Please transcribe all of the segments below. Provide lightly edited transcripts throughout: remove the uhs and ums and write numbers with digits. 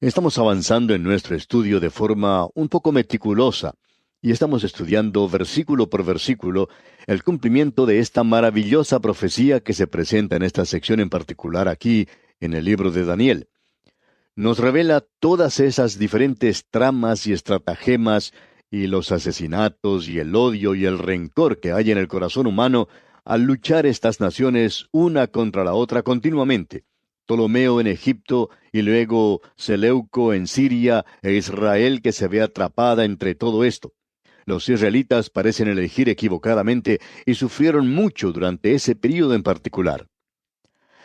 Estamos avanzando en nuestro estudio de forma un poco meticulosa y estamos estudiando versículo por versículo el cumplimiento de esta maravillosa profecía que se presenta en esta sección en particular aquí en el libro de Daniel. Nos revela todas esas diferentes tramas y estratagemas y los asesinatos y el odio y el rencor que hay en el corazón humano al luchar estas naciones una contra la otra continuamente. Ptolomeo en Egipto y luego Seleuco en Siria e Israel que se ve atrapada entre todo esto. Los israelitas parecen elegir equivocadamente y sufrieron mucho durante ese período en particular.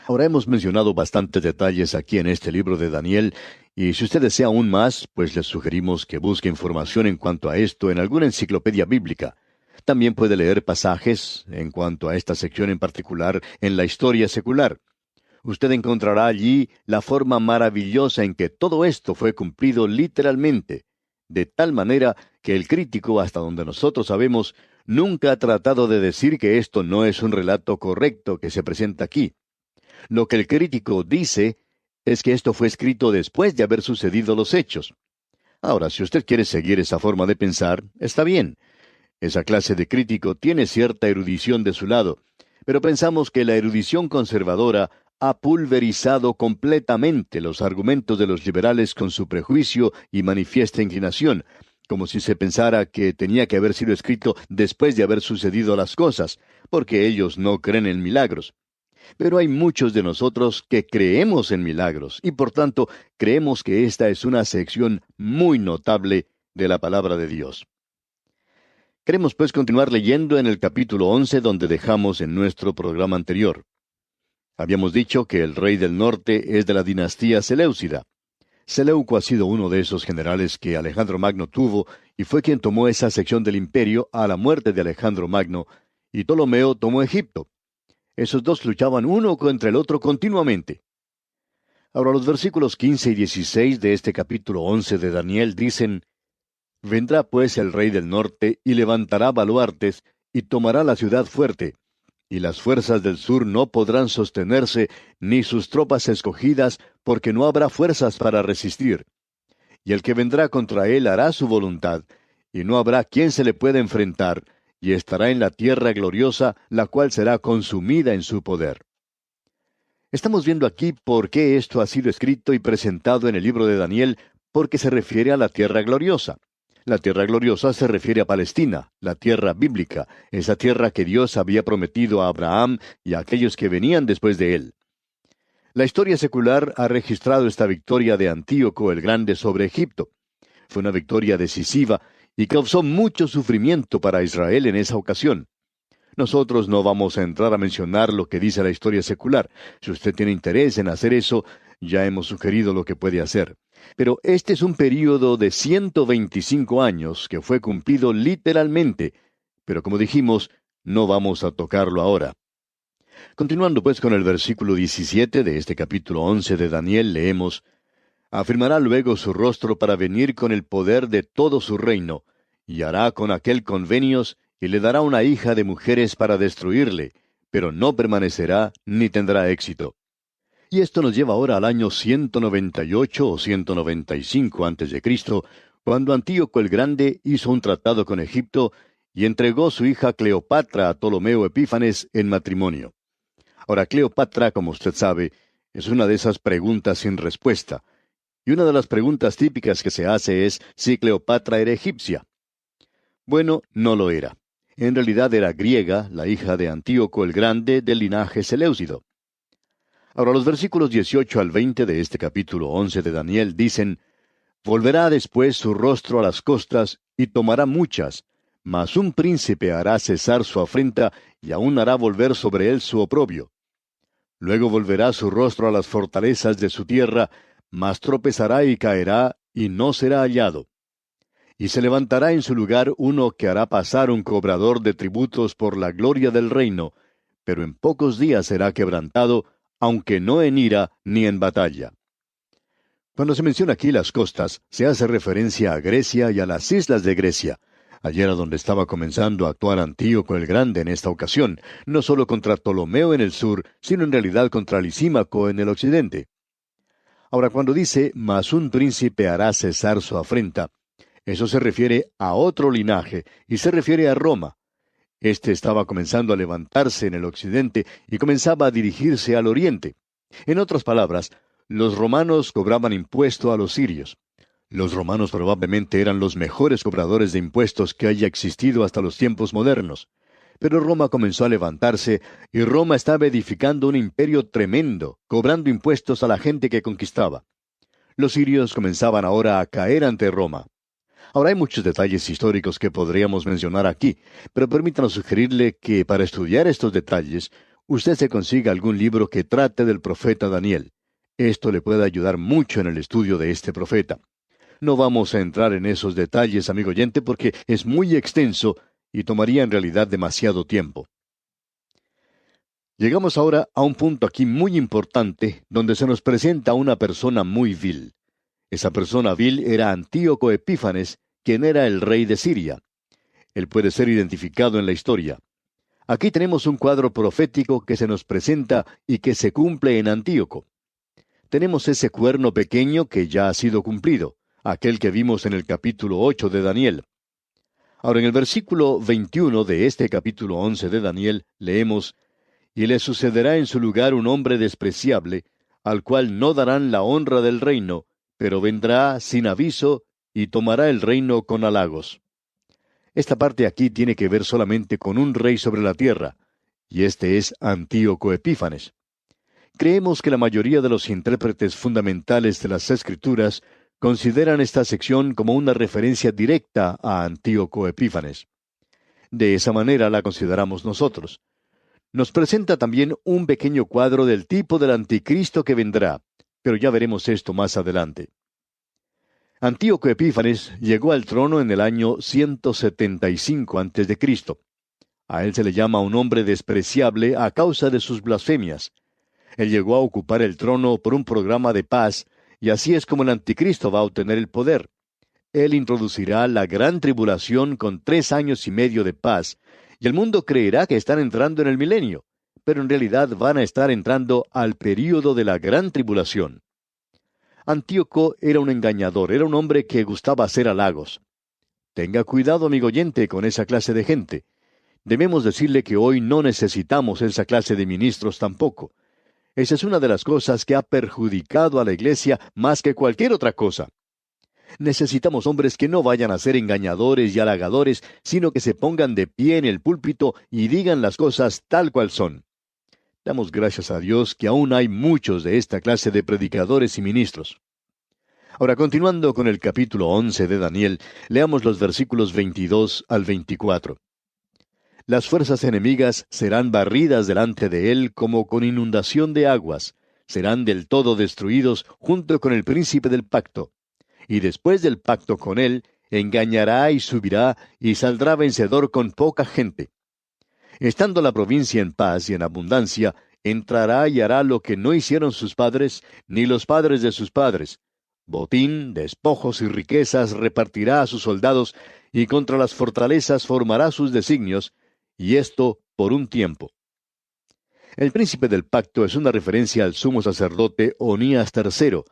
Ahora hemos mencionado bastantes detalles aquí en este libro de Daniel, y si usted desea aún más, pues le sugerimos que busque información en cuanto a esto en alguna enciclopedia bíblica. También puede leer pasajes en cuanto a esta sección en particular en la historia secular. Usted encontrará allí la forma maravillosa en que todo esto fue cumplido literalmente, de tal manera que el crítico, hasta donde nosotros sabemos, nunca ha tratado de decir que esto no es un relato correcto que se presenta aquí. Lo que el crítico dice es que esto fue escrito después de haber sucedido los hechos. Ahora, si usted quiere seguir esa forma de pensar, está bien. Esa clase de crítico tiene cierta erudición de su lado, pero pensamos que la erudición conservadora ha pulverizado completamente los argumentos de los liberales con su prejuicio y manifiesta inclinación, como si se pensara que tenía que haber sido escrito después de haber sucedido las cosas, porque ellos no creen en milagros. Pero hay muchos de nosotros que creemos en milagros y por tanto creemos que esta es una sección muy notable de la palabra de Dios. Queremos pues continuar leyendo en el capítulo 11 donde dejamos en nuestro programa anterior. Habíamos dicho que el rey del norte es de la dinastía Seleucida. Seleuco ha sido uno de esos generales que Alejandro Magno tuvo y fue quien tomó esa sección del imperio a la muerte de Alejandro Magno, y Ptolomeo tomó Egipto. Esos dos luchaban uno contra el otro continuamente. Ahora los versículos 15 y 16 de este capítulo 11 de Daniel dicen: Vendrá pues el rey del norte y levantará baluartes y tomará la ciudad fuerte, y las fuerzas del sur no podrán sostenerse, ni sus tropas escogidas, porque no habrá fuerzas para resistir. Y el que vendrá contra él hará su voluntad, y no habrá quien se le pueda enfrentar, y estará en la tierra gloriosa, la cual será consumida en su poder. Estamos viendo aquí por qué esto ha sido escrito y presentado en el libro de Daniel, porque se refiere a la tierra gloriosa. La tierra gloriosa se refiere a Palestina, la tierra bíblica, esa tierra que Dios había prometido a Abraham y a aquellos que venían después de él. La historia secular ha registrado esta victoria de Antíoco el Grande sobre Egipto. Fue una victoria decisiva y causó mucho sufrimiento para Israel en esa ocasión. Nosotros no vamos a entrar a mencionar lo que dice la historia secular. Si usted tiene interés en hacer eso, ya hemos sugerido lo que puede hacer. Pero este es un período de 125 años que fue cumplido literalmente. Pero como dijimos, no vamos a tocarlo ahora. Continuando pues con el versículo 17 de este capítulo 11 de Daniel, leemos: Afirmará luego su rostro para venir con el poder de todo su reino, y hará con aquel convenios, y le dará una hija de mujeres para destruirle, pero no permanecerá ni tendrá éxito. Y esto nos lleva ahora al año 198 o 195 antes de Cristo, cuando Antíoco el Grande hizo un tratado con Egipto y entregó su hija Cleopatra a Ptolomeo Epífanes en matrimonio. Ahora, Cleopatra, como usted sabe, es una de esas preguntas sin respuesta. Y una de las preguntas típicas que se hace es si Cleopatra era egipcia. Bueno, no lo era. En realidad era griega, la hija de Antíoco el Grande del linaje seleucido. Ahora los versículos 18 al 20 de este capítulo 11 de Daniel dicen: Volverá después su rostro a las costas y tomará muchas, mas un príncipe hará cesar su afrenta y aún hará volver sobre él su oprobio. Luego volverá su rostro a las fortalezas de su tierra, mas tropezará y caerá, y no será hallado. Y se levantará en su lugar uno que hará pasar un cobrador de tributos por la gloria del reino, pero en pocos días será quebrantado, aunque no en ira ni en batalla. Cuando se menciona aquí las costas, se hace referencia a Grecia y a las islas de Grecia. Allí era donde estaba comenzando a actuar Antíoco el Grande en esta ocasión, no solo contra Ptolomeo en el sur, sino en realidad contra Lisímaco en el occidente. Ahora, cuando dice, mas un príncipe hará cesar su afrenta, eso se refiere a otro linaje, y se refiere a Roma. Este estaba comenzando a levantarse en el occidente y comenzaba a dirigirse al oriente. En otras palabras, los romanos cobraban impuesto a los sirios. Los romanos probablemente eran los mejores cobradores de impuestos que haya existido hasta los tiempos modernos. Pero Roma comenzó a levantarse y Roma estaba edificando un imperio tremendo, cobrando impuestos a la gente que conquistaba. Los sirios comenzaban ahora a caer ante Roma. Ahora hay muchos detalles históricos que podríamos mencionar aquí, pero permítanos sugerirle que para estudiar estos detalles, usted se consiga algún libro que trate del profeta Daniel. Esto le puede ayudar mucho en el estudio de este profeta. No vamos a entrar en esos detalles, amigo oyente, porque es muy extenso y tomaría en realidad demasiado tiempo. Llegamos ahora a un punto aquí muy importante, donde se nos presenta una persona muy vil. Esa persona vil era Antíoco Epífanes, quien era el rey de Siria. Él puede ser identificado en la historia. Aquí tenemos un cuadro profético que se nos presenta y que se cumple en Antíoco. Tenemos ese cuerno pequeño que ya ha sido cumplido, aquel que vimos en el capítulo 8 de Daniel. Ahora, en el versículo 21 de este capítulo 11 de Daniel, leemos, «Y le sucederá en su lugar un hombre despreciable, al cual no darán la honra del reino, pero vendrá sin aviso y tomará el reino con halagos». Esta parte aquí tiene que ver solamente con un rey sobre la tierra, y este es Antíoco Epífanes. Creemos que la mayoría de los intérpretes fundamentales de las Escrituras consideran esta sección como una referencia directa a Antíoco Epífanes. De esa manera la consideramos nosotros. Nos presenta también un pequeño cuadro del tipo del anticristo que vendrá, pero ya veremos esto más adelante. Antíoco Epífanes llegó al trono en el año 175 a.C. A él se le llama un hombre despreciable a causa de sus blasfemias. Él llegó a ocupar el trono por un programa de paz, y así es como el anticristo va a obtener el poder. Él introducirá la gran tribulación con 3 años y medio de paz, y el mundo creerá que están entrando en el milenio, pero en realidad van a estar entrando al período de la gran tribulación. Antíoco era un engañador, era un hombre que gustaba hacer halagos. Tenga cuidado, amigo oyente, con esa clase de gente. Debemos decirle que hoy no necesitamos esa clase de ministros tampoco. Esa es una de las cosas que ha perjudicado a la iglesia más que cualquier otra cosa. Necesitamos hombres que no vayan a ser engañadores y halagadores, sino que se pongan de pie en el púlpito y digan las cosas tal cual son. Damos gracias a Dios que aún hay muchos de esta clase de predicadores y ministros. Ahora, continuando con el capítulo 11 de Daniel, leamos los versículos 22 al 24. Las fuerzas enemigas serán barridas delante de él como con inundación de aguas, serán del todo destruidos junto con el príncipe del pacto. Y después del pacto con él, engañará y subirá y saldrá vencedor con poca gente. Estando la provincia en paz y en abundancia, entrará y hará lo que no hicieron sus padres, ni los padres de sus padres. Botín, despojos y riquezas repartirá a sus soldados, y contra las fortalezas formará sus designios, y esto por un tiempo. El príncipe del pacto es una referencia al sumo sacerdote Onías III.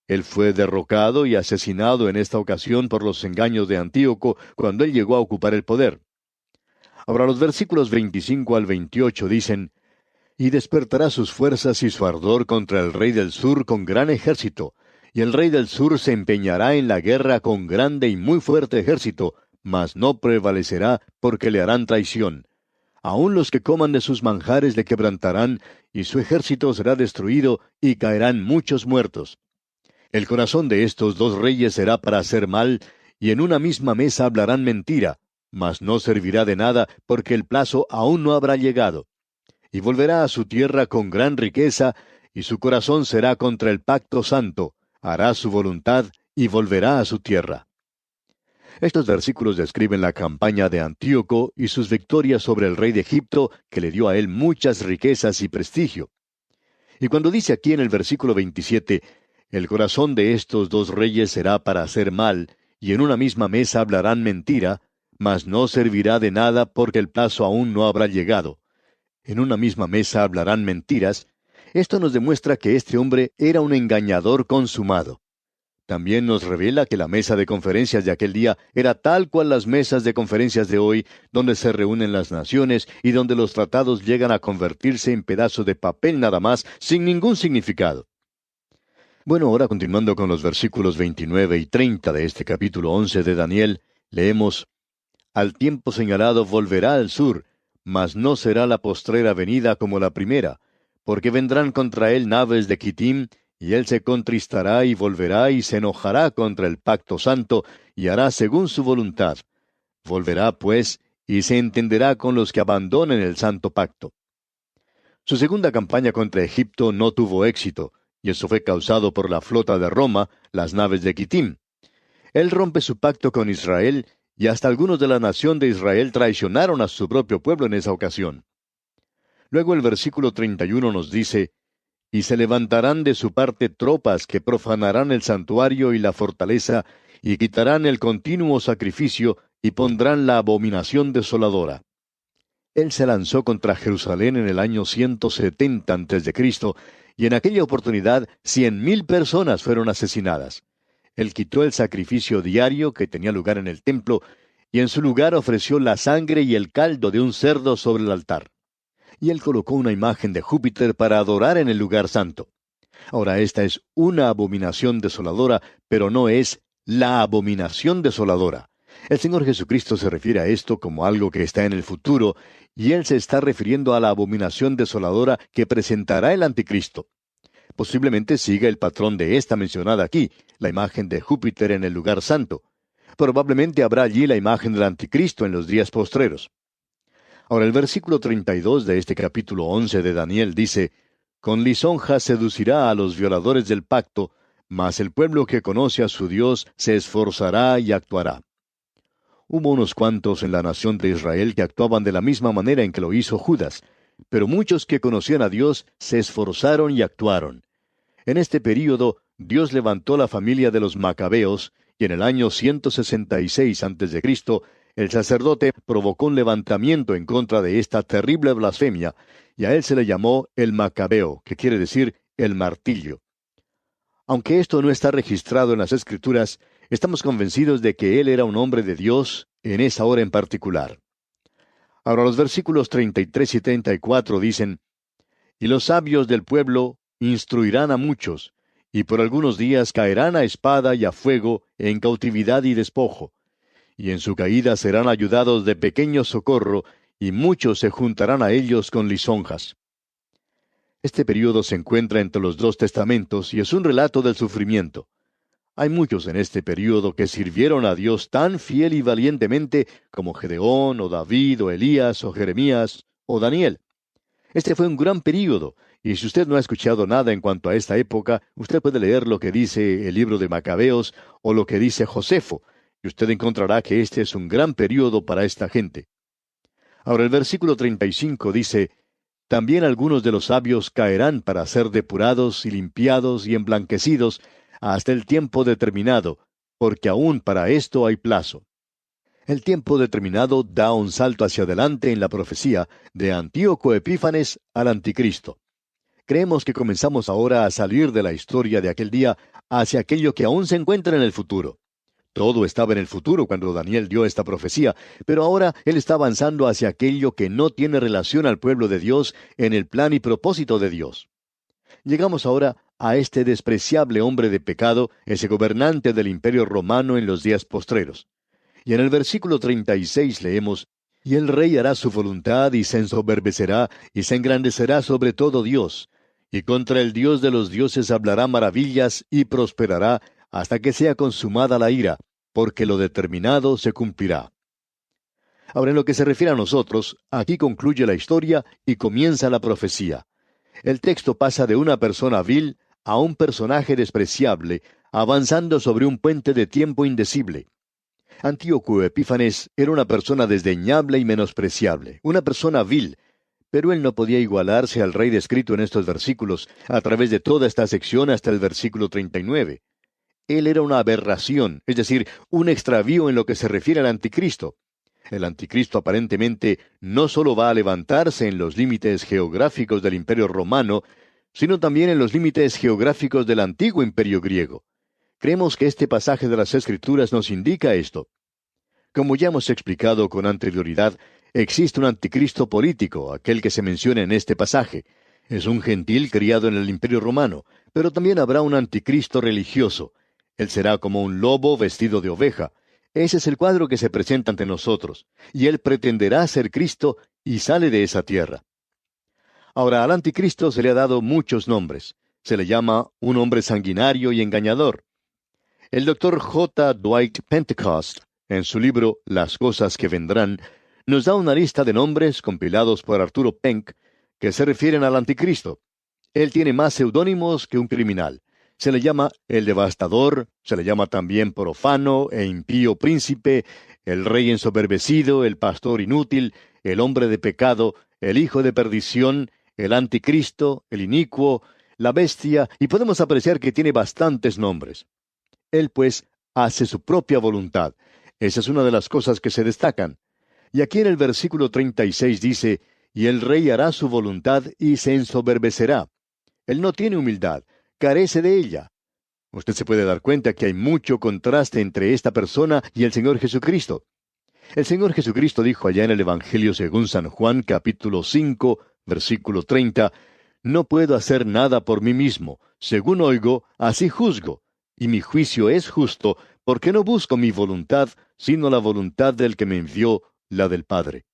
Él fue derrocado y asesinado en esta ocasión por los engaños de Antíoco cuando él llegó a ocupar el poder. Ahora los versículos 25 al 28 dicen, «Y despertará sus fuerzas y su ardor contra el rey del sur con gran ejército, y el rey del sur se empeñará en la guerra con grande y muy fuerte ejército, mas no prevalecerá porque le harán traición. Aun los que coman de sus manjares le quebrantarán, y su ejército será destruido, y caerán muchos muertos. El corazón de estos dos reyes será para hacer mal, y en una misma mesa hablarán mentira, mas no servirá de nada, porque el plazo aún no habrá llegado. Y volverá a su tierra con gran riqueza, y su corazón será contra el pacto santo, hará su voluntad, y volverá a su tierra». Estos versículos describen la campaña de Antíoco y sus victorias sobre el rey de Egipto, que le dio a él muchas riquezas y prestigio. Y cuando dice aquí en el versículo 27, «El corazón de estos dos reyes será para hacer mal, y en una misma mesa hablarán mentira, mas no servirá de nada porque el plazo aún no habrá llegado. En una misma mesa hablarán mentiras», Esto nos demuestra que este hombre era un engañador consumado. También nos revela que la mesa de conferencias de aquel día era tal cual las mesas de conferencias de hoy, donde se reúnen las naciones y donde los tratados llegan a convertirse en pedazos de papel nada más, sin ningún significado. Bueno, ahora continuando con los versículos 29 y 30 de este capítulo 11 de Daniel, leemos: Al tiempo señalado volverá al sur, mas no será la postrera venida como la primera, porque vendrán contra él naves de Quitim, y él se contristará y volverá y se enojará contra el pacto santo, y hará según su voluntad. Volverá, pues, y se entenderá con los que abandonen el santo pacto. Su segunda campaña contra Egipto no tuvo éxito, y eso fue causado por la flota de Roma, las naves de Quitim. Él rompe su pacto con Israel, y hasta algunos de la nación de Israel traicionaron a su propio pueblo en esa ocasión. Luego el versículo 31 nos dice: Y se levantarán de su parte tropas que profanarán el santuario y la fortaleza, y quitarán el continuo sacrificio, y pondrán la abominación desoladora. Él se lanzó contra Jerusalén en el año 170 a.C., y en aquella oportunidad 100,000 personas fueron asesinadas. Él quitó el sacrificio diario que tenía lugar en el templo, y en su lugar ofreció la sangre y el caldo de un cerdo sobre el altar. Y él colocó una imagen de Júpiter para adorar en el lugar santo. Ahora, esta es una abominación desoladora, pero no es la abominación desoladora. El Señor Jesucristo se refiere a esto como algo que está en el futuro, y Él se está refiriendo a la abominación desoladora que presentará el Anticristo. Posiblemente siga el patrón de esta mencionada aquí, la imagen de Júpiter en el lugar santo. Probablemente habrá allí la imagen del Anticristo en los días postreros. Ahora, el versículo 32 de este capítulo 11 de Daniel dice: Con lisonja seducirá a los violadores del pacto, mas el pueblo que conoce a su Dios se esforzará y actuará. Hubo unos cuantos en la nación de Israel que actuaban de la misma manera en que lo hizo Judas, pero muchos que conocían a Dios se esforzaron y actuaron. En este período, Dios levantó la familia de los Macabeos, y en el año 166 a.C., el sacerdote provocó un levantamiento en contra de esta terrible blasfemia, y a él se le llamó el Macabeo, que quiere decir el martillo. Aunque esto no está registrado en las Escrituras, estamos convencidos de que él era un hombre de Dios en esa hora en particular. Ahora los versículos 33 y 34 dicen: Y los sabios del pueblo instruirán a muchos, y por algunos días caerán a espada y a fuego, en cautividad y despojo. Y en su caída serán ayudados de pequeño socorro, y muchos se juntarán a ellos con lisonjas. Este período se encuentra entre los dos testamentos y es un relato del sufrimiento. Hay muchos en este período que sirvieron a Dios tan fiel y valientemente como Gedeón, o David, o Elías, o Jeremías, o Daniel. Este fue un gran período, y si usted no ha escuchado nada en cuanto a esta época, usted puede leer lo que dice el libro de Macabeos o lo que dice Josefo, y usted encontrará que este es un gran período para esta gente. Ahora el versículo 35 dice: También algunos de los sabios caerán para ser depurados y limpiados y emblanquecidos hasta el tiempo determinado, porque aún para esto hay plazo. El tiempo determinado da un salto hacia adelante en la profecía de Antíoco Epífanes al Anticristo. Creemos que comenzamos ahora a salir de la historia de aquel día hacia aquello que aún se encuentra en el futuro. Todo estaba en el futuro cuando Daniel dio esta profecía, pero ahora él está avanzando hacia aquello que no tiene relación al pueblo de Dios en el plan y propósito de Dios. Llegamos ahora a este despreciable hombre de pecado, ese gobernante del imperio romano en los días postreros. Y en el versículo 36 leemos: Y el rey hará su voluntad y se ensoberbecerá y se engrandecerá sobre todo Dios, y contra el Dios de los dioses hablará maravillas y prosperará hasta que sea consumada la ira, porque lo determinado se cumplirá. Ahora, en lo que se refiere a nosotros, aquí concluye la historia y comienza la profecía. El texto pasa de una persona vil a un personaje despreciable, avanzando sobre un puente de tiempo indecible. Antíoco Epífanes era una persona desdeñable y menospreciable, una persona vil, pero él no podía igualarse al rey descrito en estos versículos, a través de toda esta sección hasta el versículo 39. Él era una aberración, es decir, un extravío en lo que se refiere al Anticristo. El Anticristo aparentemente no solo va a levantarse en los límites geográficos del Imperio Romano, sino también en los límites geográficos del antiguo imperio griego. Creemos que este pasaje de las Escrituras nos indica esto. Como ya hemos explicado con anterioridad, existe un anticristo político, aquel que se menciona en este pasaje. Es un gentil criado en el imperio romano, pero también habrá un anticristo religioso. Él será como un lobo vestido de oveja. Ese es el cuadro que se presenta ante nosotros, y él pretenderá ser Cristo y sale de esa tierra. Ahora, al anticristo se le ha dado muchos nombres. Se le llama un hombre sanguinario y engañador. El doctor J. Dwight Pentecost, en su libro Las cosas que vendrán, nos da una lista de nombres compilados por Arturo Penck que se refieren al anticristo. Él tiene más seudónimos que un criminal. Se le llama el devastador, se le llama también profano e impío príncipe, el rey ensoberbecido, el pastor inútil, el hombre de pecado, el hijo de perdición, el anticristo, el inicuo, la bestia, y podemos apreciar que tiene bastantes nombres. Él, pues, hace su propia voluntad. Esa es una de las cosas que se destacan. Y aquí en el versículo 36 dice, y el rey hará su voluntad y se ensoberbecerá. Él no tiene humildad, carece de ella. Usted se puede dar cuenta que hay mucho contraste entre esta persona y el Señor Jesucristo. El Señor Jesucristo dijo allá en el Evangelio según San Juan, capítulo 5, versículo 30, no puedo hacer nada por mí mismo. Según oigo, así juzgo. Y mi juicio es justo, porque no busco mi voluntad, sino la voluntad del que me envió, la del Padre.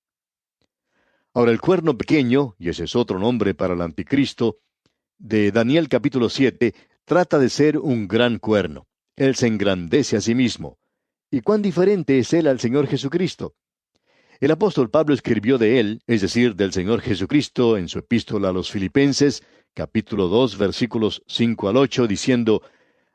Ahora el cuerno pequeño, y ese es otro nombre para el anticristo, de Daniel capítulo 7, trata de ser un gran cuerno. Él se engrandece a sí mismo. ¿Y cuán diferente es él al Señor Jesucristo? El apóstol Pablo escribió de él, es decir, del Señor Jesucristo, en su epístola a los Filipenses, capítulo 2, versículos 5 al 8, diciendo,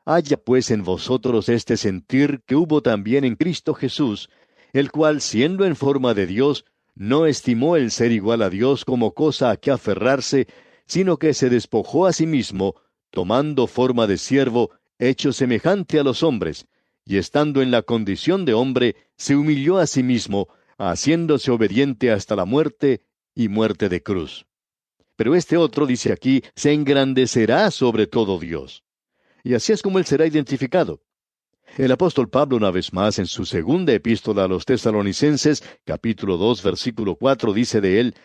haya pues en vosotros este sentir que hubo también en Cristo Jesús, el cual, siendo en forma de Dios, no estimó el ser igual a Dios como cosa a que aferrarse, sino que se despojó a sí mismo, tomando forma de siervo, hecho semejante a los hombres, y estando en la condición de hombre, se humilló a sí mismo, haciéndose obediente hasta la muerte y muerte de cruz. Pero este otro, dice aquí, se engrandecerá sobre todo Dios. Y así es como él será identificado. El apóstol Pablo, una vez más, en su segunda epístola a los Tesalonicenses, capítulo 2, versículo 4, dice de él,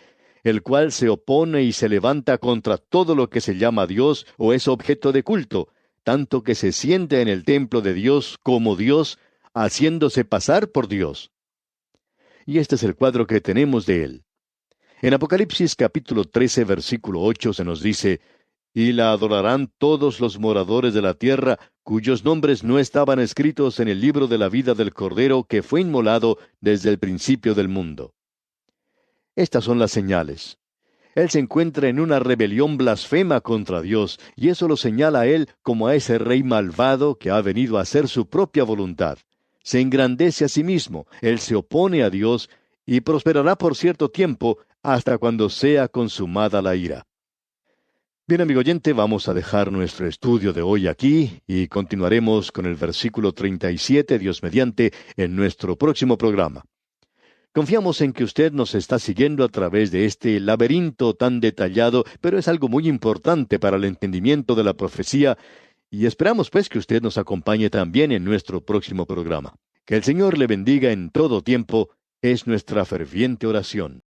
el cual se opone y se levanta contra todo lo que se llama Dios o es objeto de culto, tanto que se sienta en el templo de Dios como Dios, haciéndose pasar por Dios. Y este es el cuadro que tenemos de él. En Apocalipsis capítulo 13, versículo 8 se nos dice, y la adorarán todos los moradores de la tierra, cuyos nombres no estaban escritos en el libro de la vida del Cordero que fue inmolado desde el principio del mundo. Estas son las señales. Él se encuentra en una rebelión blasfema contra Dios, y eso lo señala a él como a ese rey malvado que ha venido a hacer su propia voluntad. Se engrandece a sí mismo, él se opone a Dios, y prosperará por cierto tiempo, hasta cuando sea consumada la ira. Bien, amigo oyente, vamos a dejar nuestro estudio de hoy aquí, y continuaremos con el versículo 37, Dios mediante, en nuestro próximo programa. Confiamos en que usted nos está siguiendo a través de este laberinto tan detallado, pero es algo muy importante para el entendimiento de la profecía, y esperamos pues que usted nos acompañe también en nuestro próximo programa. Que el Señor le bendiga en todo tiempo, es nuestra ferviente oración.